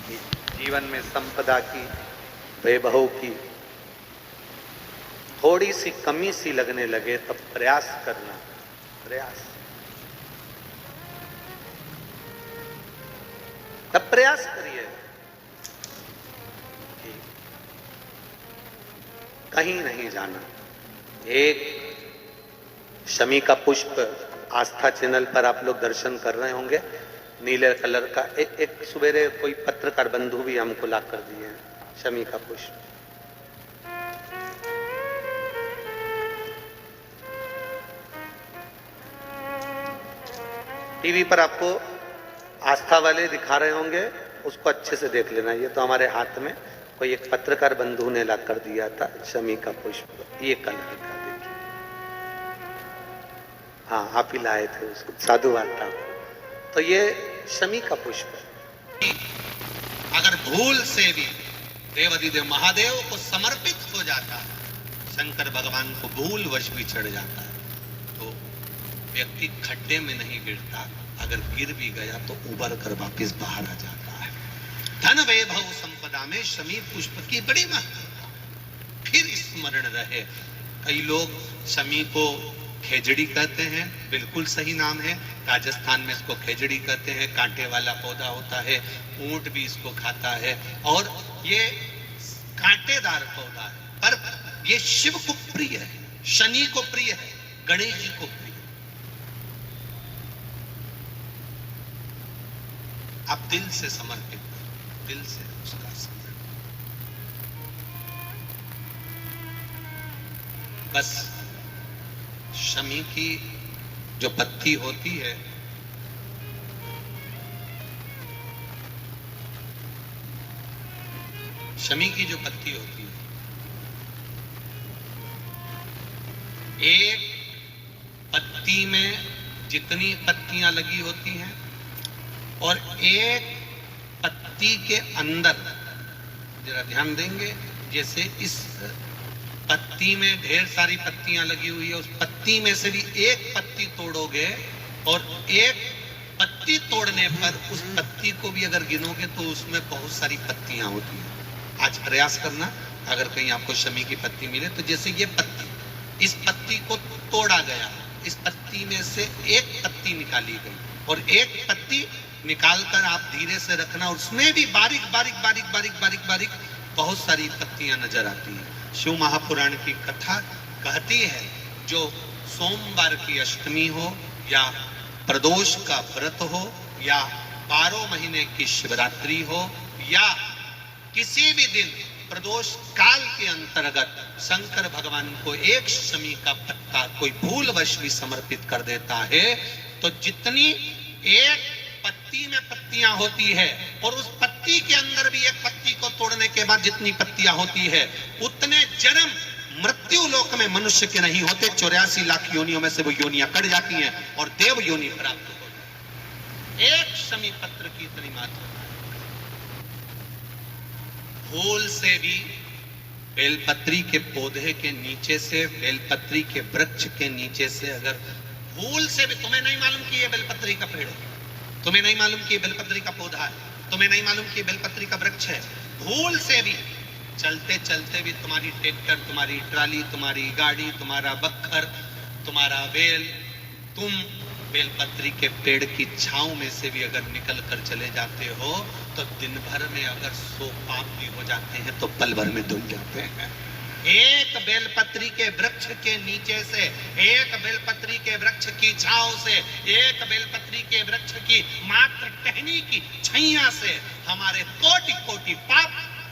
कि जीवन में संपदा की, वैभव की थोड़ी सी कमी सी लगने लगे तब प्रयास करना, प्रयास, तब प्रयास करिए कि कहीं नहीं जाना। एक शमी का पुष्प आस्था चैनल पर आप लोग दर्शन कर रहे होंगे, नीले कलर का। एक सवेरे कोई पत्रकार बंधु भी हमको ला कर दिए हैं शमी का पुष्प। टीवी पर आपको आस्था वाले दिखा रहे होंगे, उसको अच्छे से देख लेना। ये तो हमारे हाथ में कोई एक पत्रकार बंधु ने ला कर दिया था शमी का पुष्प, ये कलर का, देखिए। हाँ, आप ही लाए थे उसको, साधु वार्ता। तो ये शमी का पुष्प अगर भूल से भी देवाधिदेव महादेव को समर्पित हो जाता है, शंकर भगवान को भूल वश भी चढ़ जाता है, तो व्यक्ति खड्डे में नहीं गिरता, अगर गिर भी गया तो उबर कर वापिस बाहर आ जाता है। धन वैभव संपदा में शमी पुष्प की बड़ी महत्ता फिर स्मरण रहे। कई लोग शमी को खेजड़ी कहते हैं, बिल्कुल सही नाम है। राजस्थान में इसको खेजड़ी कहते हैं, कांटे वाला पौधा होता है, ऊंट भी इसको खाता है और ये कांटेदार पौधा है, पर ये शिव को प्रिय है, शनि को प्रिय है, गणेश जी को प्रिय। आप दिल से समर्पित करो, दिल से उसका समर्पण। बस शमी की जो पत्ती होती है, शमी की जो पत्ती होती है, एक पत्ती में जितनी पत्तियां लगी होती हैं और एक पत्ती के अंदर, जरा ध्यान देंगे, जैसे इस पत्ती में ढेर सारी पत्तियां लगी हुई है, उस पत्ती में से भी एक पत्ती तोड़ोगे और एक पत्ती तोड़ने पर उस पत्ती को भी अगर गिनोगे तो उसमें बहुत सारी पत्तियां होती हैं। आज प्रयास करना, अगर कहीं आपको शमी की पत्ती मिले तो जैसे ये पत्ती, इस पत्ती को तोड़ा गया, इस पत्ती में से एक पत्ती निकाली गई और एक पत्ती निकालकर आप धीरे से रखना, उसमें भी बारीक बारीक बारीक बारीक बारीक बारीक बहुत सारी पत्तियां नजर आती हैं। शिव महापुराण की कथा कहती है, जो सोमवार की अष्टमी हो या प्रदोष का व्रत हो या 12 महीने की शिवरात्रि हो या किसी भी दिन प्रदोष काल के अंतर्गत शंकर भगवान को एक शमी का पत्ता कोई भूलवश भी समर्पित कर देता है, तो जितनी एक पत्ती में पत्तियां होती है और उस पत्ती के अंदर भी एक पत्ती को तोड़ने के बाद जितनी पत्तियां होती है, उतने जन्म मृत्यु लोक में मनुष्य के नहीं होते। 84 लाख योनियों में से वो योनियां कट जाती हैं और देव योनि प्राप्त होती है। एक शमी पत्र की इतनी महत्वता है। भूल से भी बेलपत्री के पौधे के नीचे से, बेलपत्री के वृक्ष के नीचे से, अगर भूल से भी, तुम्हें नहीं मालूम कि ये बेलपत्री का पेड़ है, तुम्हें नहीं मालूम कि बेलपत्री का पौधा है, तुम्हें नहीं मालूम कि बेलपत्री का वृक्ष है, भूल से भी चलते चलते भी तुम्हारी ट्रैक्टर, तुम्हारी ट्राली, तुम्हारी गाड़ी, तुम्हारा बक्खर, तुम्हारा बेल, तुम बेलपत्री के पेड़ की छांव में से भी अगर निकल कर चले जाते हो तो दिन भर में अगर 100 पाप भी हो जाते हैं तो पल भर में धुल जाते हैं। एक बेलपत्री के वृक्ष के नीचे से, एक बेलपत्री के वृक्ष की छांव से, एक बेलपत्री के वृक्ष की मात्र टहनी की छैया से हमारे कोटि कोटि पाप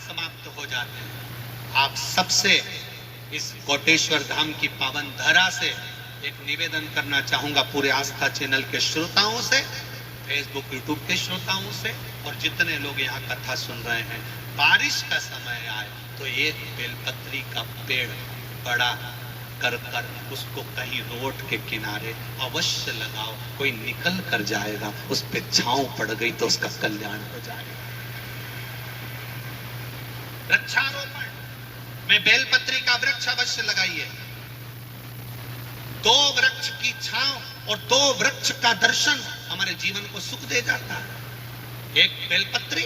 समाप्त हो जाते हैं। आप सबसे इस कोटेश्वर धाम की पावन धरा से एक निवेदन करना चाहूंगा, पूरे आस्था चैनल के श्रोताओं से, फेसबुक यूट्यूब के श्रोताओं से और जितने लोग यहाँ कथा सुन रहे हैं, बारिश का समय आए तो एक बेलपत्री का पेड़ बड़ा कर कर उसको कहीं रोड के किनारे अवश्य लगाओ, कोई निकल कर जाएगा, उस पे छांव पड़ गई तो उसका कल्याण हो जाएगा। वृक्षारोपण में बेलपत्री का वृक्ष अवश्य लगाइए। 2 वृक्ष की छांव और 2 वृक्ष का दर्शन हमारे जीवन को सुख दे जाता है। एक बेलपत्री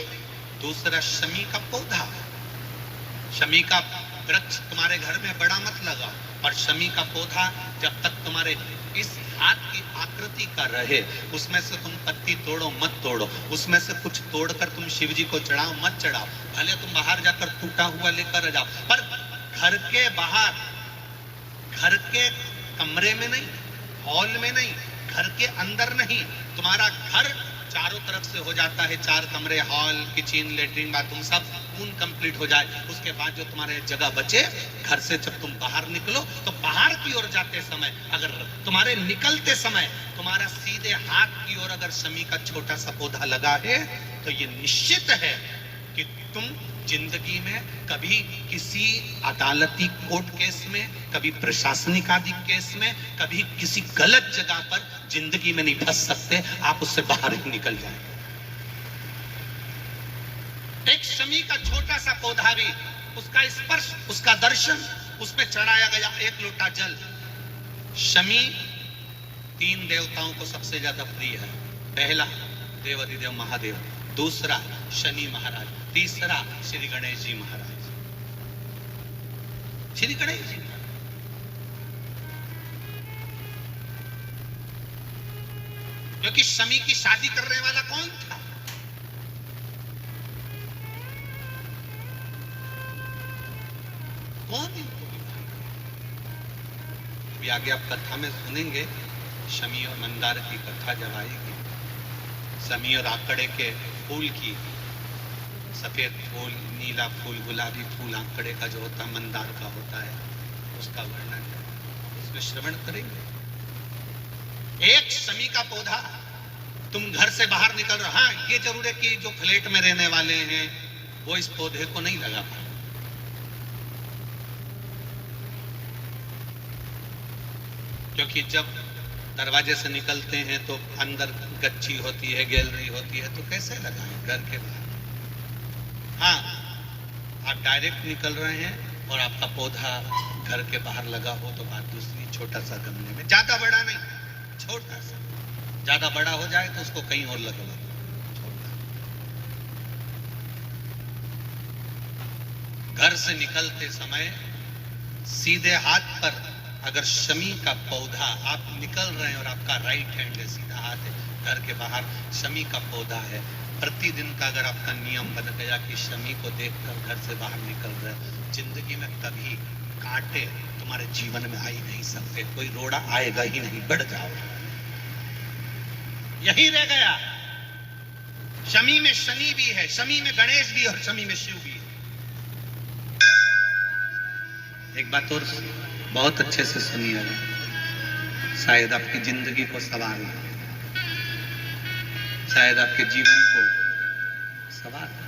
दूसरा शमी का पौधा। शमी का वृक्ष तुम्हारे घर में बड़ा मत लगाओ, और शमी का पौधा जब तक तुम्हारे इस हाथ की आकृति का रहे, उसमें से तुम पत्ती तोड़ो मत तोड़ो, उसमें से कुछ तोड़कर तुम शिव जी को चढ़ाओ मत चढ़ाओ। भले तुम बाहर जाकर टूटा हुआ लेकर जाओ, पर घर के बाहर, घर के कमरे में नहीं, हॉल में नहीं, घर के अंदर नहीं। तुम्हारा घर चारों तरफ से हो जाता है, 4 कमरे, हॉल, किचन, लेटरिन, बाथरूम सब पूर्ण कंप्लीट हो जाए, उसके बाद जो तुम्हारे जगह बचे, घर से जब तुम बाहर निकलो तो बाहर की ओर जाते समय, अगर तुम्हारे निकलते समय तुम्हारा सीधे हाथ की ओर अगर शमी का छोटा सा पौधा लगा है, तो ये निश्चित है कि तुम जिंदगी में कभी किसी अदालती कोर्ट केस में, कभी प्रशासनिक आदि केस में, कभी किसी गलत जगह पर जिंदगी में नहीं फंस सकते, आप उससे बाहर ही निकल जाए। एक शमी का छोटा सा पौधा भी, उसका स्पर्श, उसका दर्शन, उसमें चढ़ाया गया 1 लोटा जल। शमी 3 देवताओं को सबसे ज्यादा प्रिय है। पहला देवाधिदेव महादेव, दूसरा शनि महाराज, तीसरा श्री गणेश जी महाराज। श्री गणेश जी क्योंकि शमी की शादी करने वाला कौन था? कौन? अभी आगे आप कथा में सुनेंगे, शमी और मंदार की कथा जब आएगी, शमी और आकड़े के फूल की, सफेद फूल, नीला फूल, गुलाबी फूल आंकड़े का जो होता है, मंदार का होता है, उसका वर्णन है, उसमें श्रवण करेंगे। एक शमी का पौधा, तुम घर से बाहर निकल रहे, हाँ ये जरूर है कि जो फ्लैट में रहने वाले हैं वो इस पौधे को नहीं लगा पाए, क्योंकि जब दरवाजे से निकलते हैं तो अंदर गच्ची होती है, गैलरी होती है, तो कैसे लगाएं घर के बाहर? हाँ, आप डायरेक्ट निकल रहे हैं और आपका पौधा घर के बाहर लगा हो तो बात दूसरी, छोटा सा गमले में, ज्यादा बड़ा नहीं, छोटा सा। ज्यादा बड़ा हो जाए तो उसको कहीं और लगवा, छोटा। घर से निकलते समय सीधे हाथ पर अगर शमी का पौधा, आप निकल रहे हैं और आपका राइट हैंड है, सीधा हाथ है, घर के बाहर शमी का पौधा है, प्रतिदिन का अगर आपका नियम बन गया कि शमी को देखकर घर से बाहर निकल रहे, जिंदगी में कभी कांटे तुम्हारे जीवन में आ ही नहीं सकते, कोई रोड़ा आएगा ही नहीं, बढ़ जाओ। यही रह गया। शमी में शनि भी है, शमी में गणेश भी और शमी में शिव भी है। एक बात और बहुत अच्छे से सुनिएगा, शायद आपकी जिंदगी को संवारना, शायद आपके जीवन को संवारना।